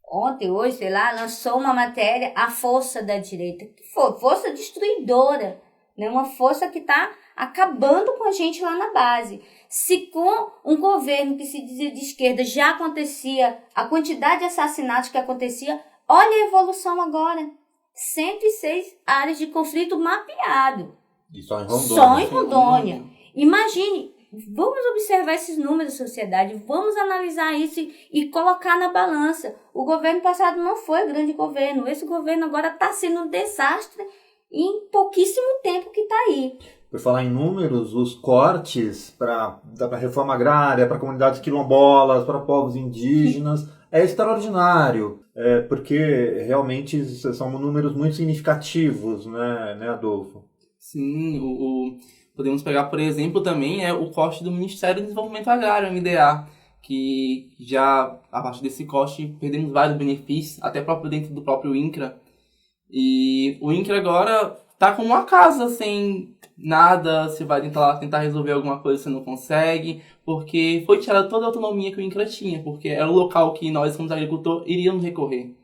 ontem, hoje, sei lá, lançou uma matéria, A Força da Direita, que foi força destruidora, né? Uma força que está acabando com a gente lá na base. Se com um governo que se dizia de esquerda já acontecia a quantidade de assassinatos que acontecia, olha a evolução agora. 106 áreas de conflito mapeado. E só em Rondônia. Só em Rondônia. Imagine, vamos observar esses números, sociedade, vamos analisar isso e colocar na balança. O governo passado não foi grande governo. Esse governo agora está sendo um desastre em pouquíssimo tempo que está aí. Por falar em números, os cortes para a reforma agrária, para comunidades quilombolas, para povos indígenas, é extraordinário, porque realmente são números muito significativos, né, Adolfo? Sim, podemos pegar, por exemplo, também o corte do Ministério do Desenvolvimento Agrário, MDA, que já, a partir desse corte, perdemos vários benefícios, até próprio dentro do próprio INCRA. E o INCRA agora tá como uma casa, sem nada, você vai tentar resolver alguma coisa, você não consegue, porque foi tirada toda a autonomia que o INCRA tinha, porque era o local que nós, como agricultores, iríamos recorrer.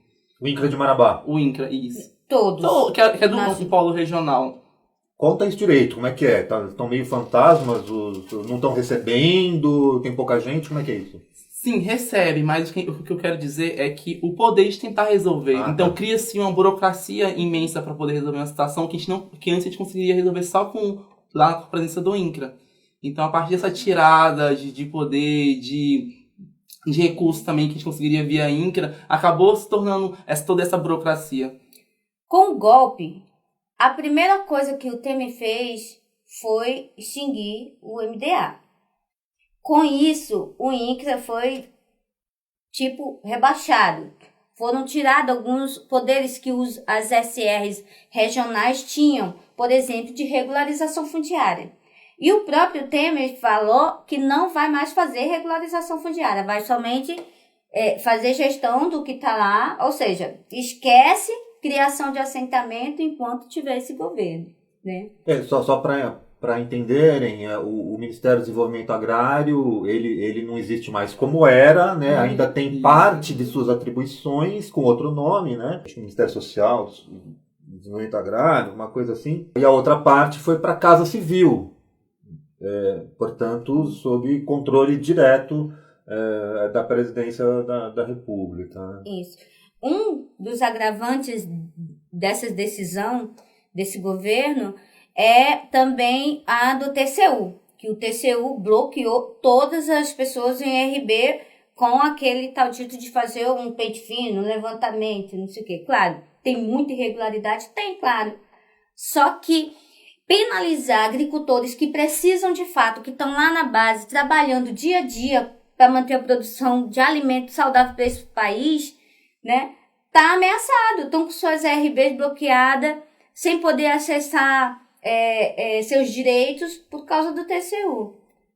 O INCRA de Marabá. O INCRA, isso. Todos. Que é do polo regional. Conta isso direito, como é que é? Estão meio fantasmas, não estão recebendo, tem pouca gente, como é que é isso? Sim, recebe, mas o que eu quero dizer é que o poder de tentar resolver. Então cria-se uma burocracia imensa para poder resolver uma situação que antes a gente conseguiria resolver só com a presença do INCRA. Então, a partir dessa tirada de poder, de recursos também que a gente conseguiria via INCRA, acabou se tornando toda essa burocracia. Com o golpe, a primeira coisa que o Temer fez foi extinguir o MDA. Com isso, o INCRA foi, rebaixado. Foram tirados alguns poderes que as SRs regionais tinham, por exemplo, de regularização fundiária. E o próprio Temer falou que não vai mais fazer regularização fundiária, vai somente fazer gestão do que está lá, ou seja, esquece criação de assentamento enquanto tiver esse governo, né? Só para entenderem, o Ministério do Desenvolvimento Agrário, ele não existe mais como era, né? Ainda tem parte de suas atribuições com outro nome, né? Ministério Social, Desenvolvimento Agrário, uma coisa assim. E a outra parte foi para a Casa Civil, portanto, sob controle direto da Presidência da República. Né? Isso. Um dos agravantes dessa decisão desse governo é também a do TCU, que o TCU bloqueou todas as pessoas em RB com aquele tal título de fazer um pente fino, um levantamento, não sei o quê. Claro, tem muita irregularidade? Tem, claro. Só que penalizar agricultores que precisam de fato, que estão lá na base, trabalhando dia a dia para manter a produção de alimento saudável para esse país, né, tá ameaçado. Estão com suas RBs bloqueadas, sem poder acessar seus direitos por causa do TCU.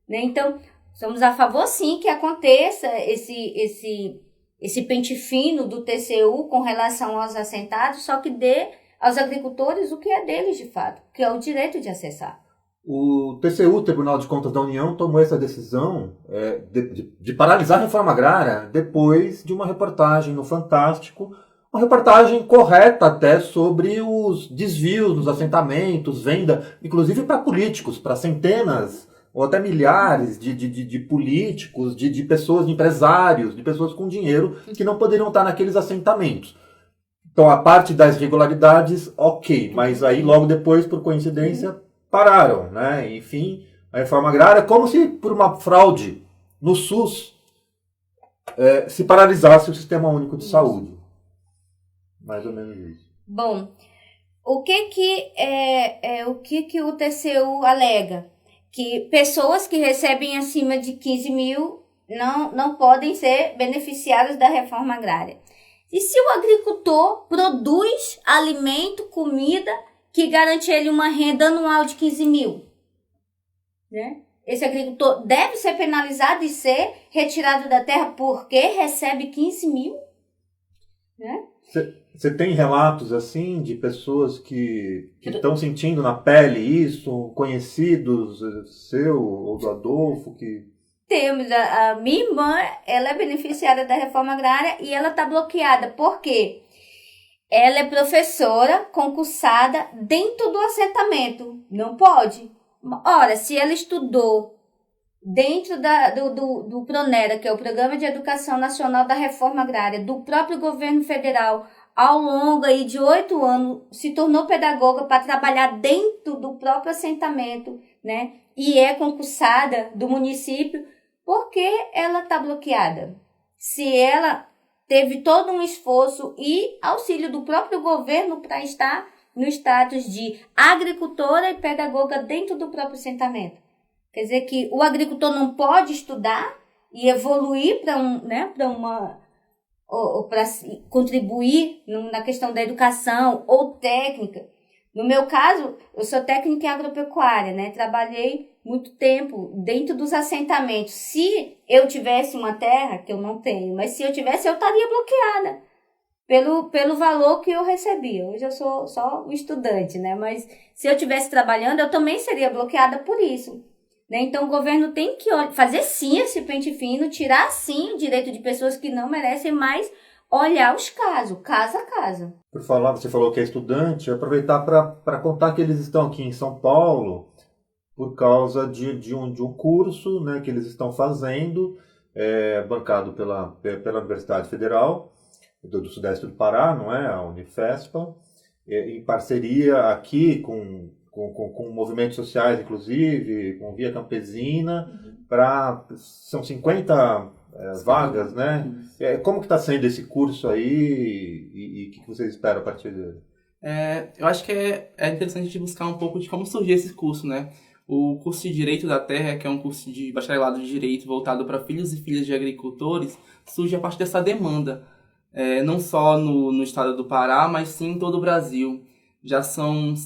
Né? Então, somos a favor, sim, que aconteça esse pente fino do TCU com relação aos assentados, só que dê aos agricultores o que é deles de fato, que é o direito de acessar. O TCU, Tribunal de Contas da União, tomou essa decisão de paralisar a reforma agrária depois de uma reportagem no Fantástico, uma reportagem correta até sobre os desvios nos assentamentos, venda, inclusive para políticos, para centenas ou até milhares de políticos, de pessoas, de empresários, de pessoas com dinheiro que não poderiam estar naqueles assentamentos. Então, a parte das irregularidades, ok, mas aí logo depois, por coincidência, pararam, né? Enfim, a reforma agrária, como se por uma fraude no SUS se paralisasse o Sistema Único de Saúde. Mais ou menos isso. Bom, o que o TCU alega? Que pessoas que recebem acima de 15 mil não podem ser beneficiadas da reforma agrária. E se o agricultor produz alimento, comida, que garante ele uma renda anual de 15 mil? Né? Esse agricultor deve ser penalizado e ser retirado da terra porque recebe 15 mil? Né? Você tem relatos assim de pessoas que estão sentindo na pele isso, conhecidos seu ou do Adolfo? Temos. A minha irmã, ela é beneficiária da reforma agrária e ela está bloqueada. Por quê? Ela é professora concursada dentro do assentamento. Não pode. Ora, se ela estudou dentro do PRONERA, que é o Programa de Educação Nacional da Reforma Agrária, do próprio governo federal, ao longo aí de 8 anos, se tornou pedagoga para trabalhar dentro do próprio assentamento, né? E é concursada do município, por que ela está bloqueada? Se ela teve todo um esforço e auxílio do próprio governo para estar no status de agricultora e pedagoga dentro do próprio assentamento. Quer dizer que o agricultor não pode estudar e evoluir para contribuir na questão da educação ou técnica. No meu caso, eu sou técnica em agropecuária, né? Trabalhei muito tempo dentro dos assentamentos. Se eu tivesse uma terra, que eu não tenho, mas se eu tivesse, eu estaria bloqueada pelo valor que eu recebia. Hoje eu sou só um estudante, né? Mas se eu estivesse trabalhando, eu também seria bloqueada por isso. Né? Então, o governo tem que fazer sim esse pente fino, tirar sim o direito de pessoas que não merecem mais, olhar os casos, caso a caso. Por falar, você falou que é estudante, aproveitar para contar que eles estão aqui em São Paulo por causa de um curso, né, que eles estão fazendo, bancado pela Universidade Federal do Sudeste do Pará, não é? A Unifespa, em parceria aqui com movimentos sociais, inclusive, com Via Campesina, são 50 vagas, né? Como que está sendo esse curso aí e o que vocês esperam a partir dele? Eu acho que é interessante a gente buscar um pouco de como surgiu esse curso, né? O curso de Direito da Terra, que é um curso de bacharelado de Direito voltado para filhos e filhas de agricultores, surge a partir dessa demanda, não só no estado do Pará, mas sim em todo o Brasil.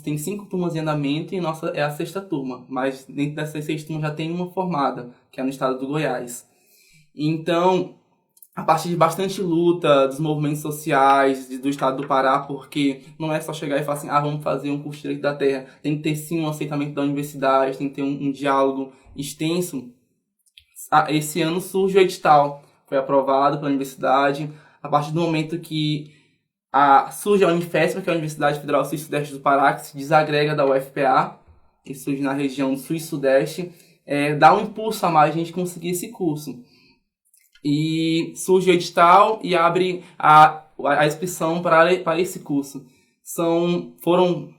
Tem 5 turmas em andamento e nossa é a 6ª turma, mas dentro dessas 6 turmas já tem uma formada, que é no estado do Goiás. Então, a partir de bastante luta dos movimentos sociais do estado do Pará, porque não é só chegar e falar assim, vamos fazer um curso de Direito da Terra, tem que ter sim um aceitamento da universidade, tem que ter um diálogo extenso. Esse ano surge o edital, foi aprovado pela universidade, a partir do momento que surge a Unifespa, que é a Universidade Federal Sul e Sudeste do Pará, que se desagrega da UFPA, que surge na região do Sul e Sudeste, dá um impulso a mais a gente conseguir esse curso. E surge o edital e abre a inscrição para esse curso. foram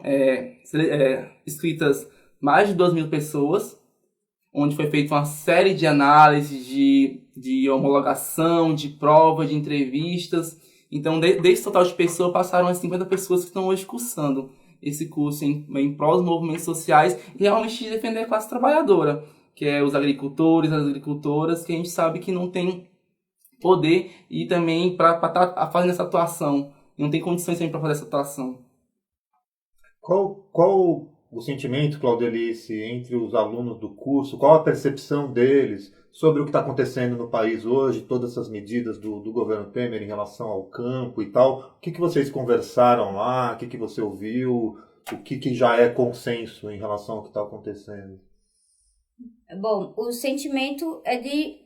inscritas mais de 2.000 pessoas, onde foi feita uma série de análises, de homologação, de provas, de entrevistas. Então, desse total de pessoas, passaram as 50 pessoas que estão hoje cursando esse curso em prol dos movimentos sociais e realmente de defender a classe trabalhadora, que é os agricultores, as agricultoras, que a gente sabe que não tem poder e também para estar fazendo essa atuação. Não tem condições também para fazer essa atuação. Qual o sentimento, Claudelice, entre os alunos do curso? Qual a percepção deles sobre o que está acontecendo no país hoje, todas essas medidas do governo Temer em relação ao campo e tal? O que vocês conversaram lá? O que você ouviu? O que já é consenso em relação ao que está acontecendo? Bom, o sentimento é de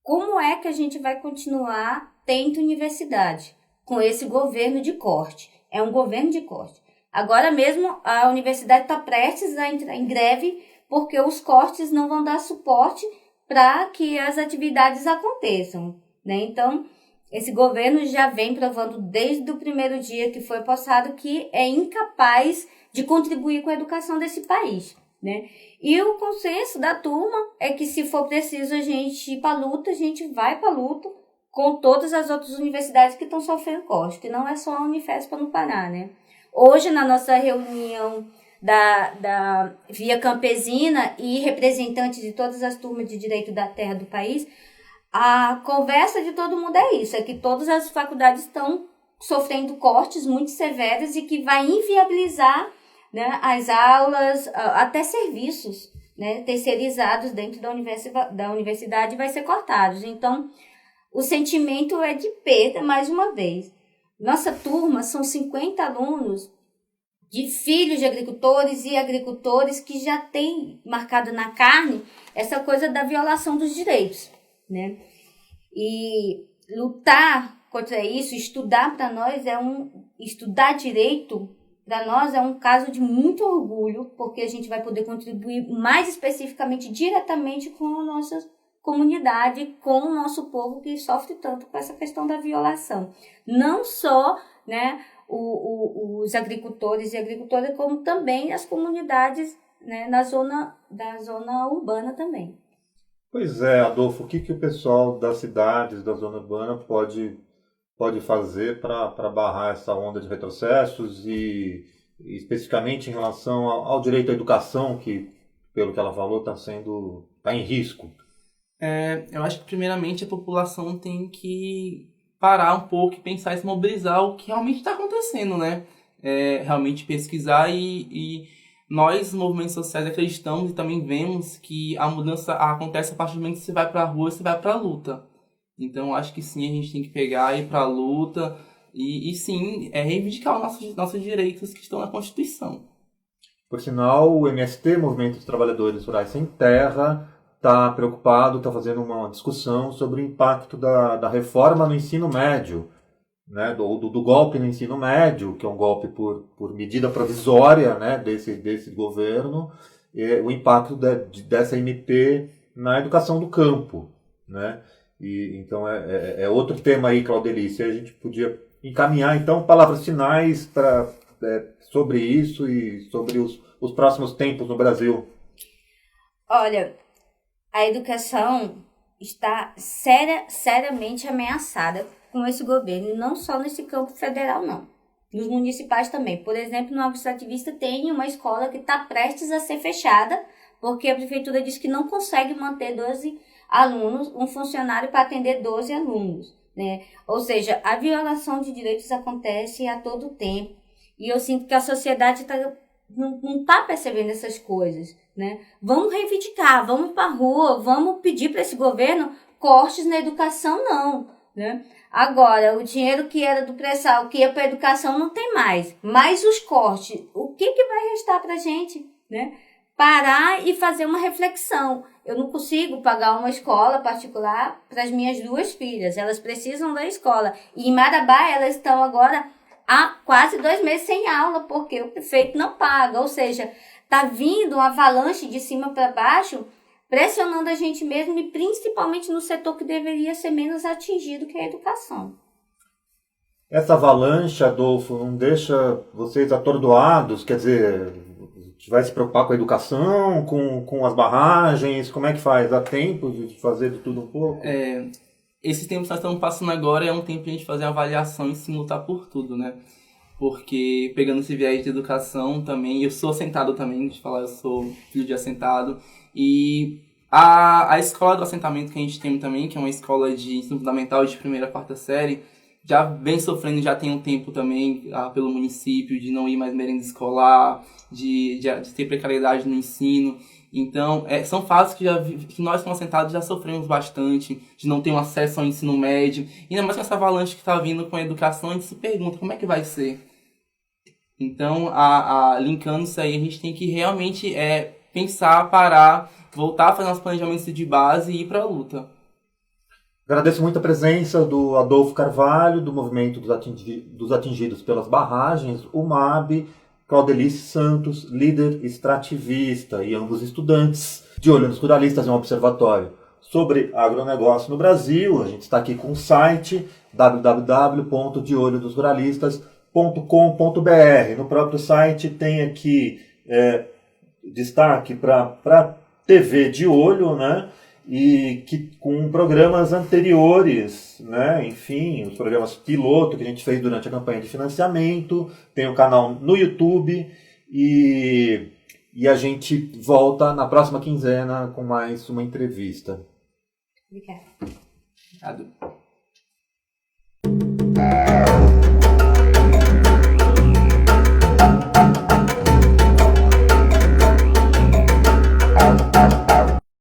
como é que a gente vai continuar tendo universidade com esse governo de corte. É um governo de corte. Agora mesmo a universidade está prestes a entrar em greve porque os cortes não vão dar suporte para que as atividades aconteçam, né? Então, esse governo já vem provando desde o primeiro dia que foi postado que é incapaz de contribuir com a educação desse país, né? E o consenso da turma é que se for preciso a gente ir para a luta, a gente vai para a luta com todas as outras universidades que estão sofrendo corte, que não é só a Unifesp no Pará, né? Hoje, na nossa reunião da Via Campesina e representantes de todas as turmas de direito da terra do país, a conversa de todo mundo é isso, é que todas as faculdades estão sofrendo cortes muito severos e que vai inviabilizar, né, as aulas, até serviços, né, terceirizados dentro da universidade vai ser cortados. Então, o sentimento é de perda, mais uma vez. Nossa turma são 50 alunos de filhos de agricultores e agricultores que já têm marcado na carne essa coisa da violação dos direitos, né? E lutar contra isso, estudar para nós estudar direito para nós é um caso de muito orgulho, porque a gente vai poder contribuir mais especificamente, diretamente com a nossa comunidade, com o nosso povo que sofre tanto com essa questão da violação. Não só, né, os agricultores e agricultoras, como também as comunidades, né, da zona urbana também. Pois é, Adolfo, o que o pessoal das cidades, da zona urbana pode fazer para barrar essa onda de retrocessos e especificamente em relação ao direito à educação, que, pelo que ela falou, está em risco? Eu acho que, primeiramente, a população tem que parar um pouco e pensar e se mobilizar o que realmente está acontecendo, né? Realmente pesquisar e nós, movimentos sociais, acreditamos e também vemos que a mudança acontece a partir do momento que você vai para a rua, você vai para a luta. Então, acho que sim, a gente tem que pegar e ir para a luta e sim, reivindicar os nossos direitos que estão na Constituição. Por sinal, o MST, Movimento dos Trabalhadores Rurais Sem Terra, está preocupado, está fazendo uma discussão sobre o impacto da reforma no ensino médio, né, do golpe no ensino médio, que é um golpe por medida provisória, né, desse governo, o impacto dessa MP na educação do campo, né? E então é outro tema aí, Claudelice, a gente podia encaminhar então palavras finais sobre isso e sobre os próximos tempos no Brasil. Olha, a educação está seriamente ameaçada com esse governo, e não só nesse campo federal, não. Nos municipais também. Por exemplo, no Extrativista tem uma escola que está prestes a ser fechada, porque a prefeitura diz que não consegue manter 12 alunos, um funcionário para atender 12 alunos, né? Ou seja, a violação de direitos acontece a todo tempo. E eu sinto que a sociedade não está percebendo essas coisas, né? Vamos reivindicar, vamos para a rua, vamos pedir para esse governo cortes na educação, não, né? Agora, o dinheiro que era do pré-sal, que ia para a educação, não tem mais. Mas os cortes, o que vai restar para a gente, né? Parar e fazer uma reflexão. Eu não consigo pagar uma escola particular para as minhas 2 filhas. Elas precisam da escola. E em Marabá, elas estão agora há quase 2 meses sem aula, porque o prefeito não paga. Ou seja, está vindo uma avalanche de cima para baixo, pressionando a gente mesmo e principalmente no setor que deveria ser menos atingido, que é a educação. Essa avalanche, Adolfo, não deixa vocês atordoados? Quer dizer, vai se preocupar com a educação, com as barragens? Como é que faz? Dá tempo de fazer de tudo um pouco? Esse tempo que nós estamos passando agora é um tempo de a gente fazer avaliação e se lutar por tudo, né? Porque pegando esse viés de educação também, eu sou assentado também, de falar, eu sou filho de assentado, e a escola do assentamento que a gente tem também, que é uma escola de ensino fundamental de 1ª a 4ª série, já vem sofrendo, já tem um tempo também pelo município, de não ir mais merenda escolar, de ter precariedade no ensino. Então, são fases que nós como assentados já sofremos bastante, de não ter um acesso ao ensino médio. E ainda mais com essa avalanche que está vindo com a educação, a gente se pergunta como é que vai ser. Então, linkando isso aí, a gente tem que realmente pensar, parar, voltar a fazer nosso planejamento de base e ir para a luta. Agradeço muito a presença do Adolfo Carvalho, do Movimento dos Atingidos pelas Barragens, o MAB, Claudelice Santos, líder extrativista, e ambos estudantes de Olho nos Ruralistas, é um observatório sobre agronegócio no Brasil. A gente está aqui com o site www.deolhodosruralistas.com.br. No próprio site tem aqui destaque para TV de Olho, né? E que com programas anteriores, né? Enfim, os programas piloto que a gente fez durante a campanha de financiamento, tem o canal no YouTube e a gente volta na próxima quinzena com mais uma entrevista. Obrigada. Obrigado.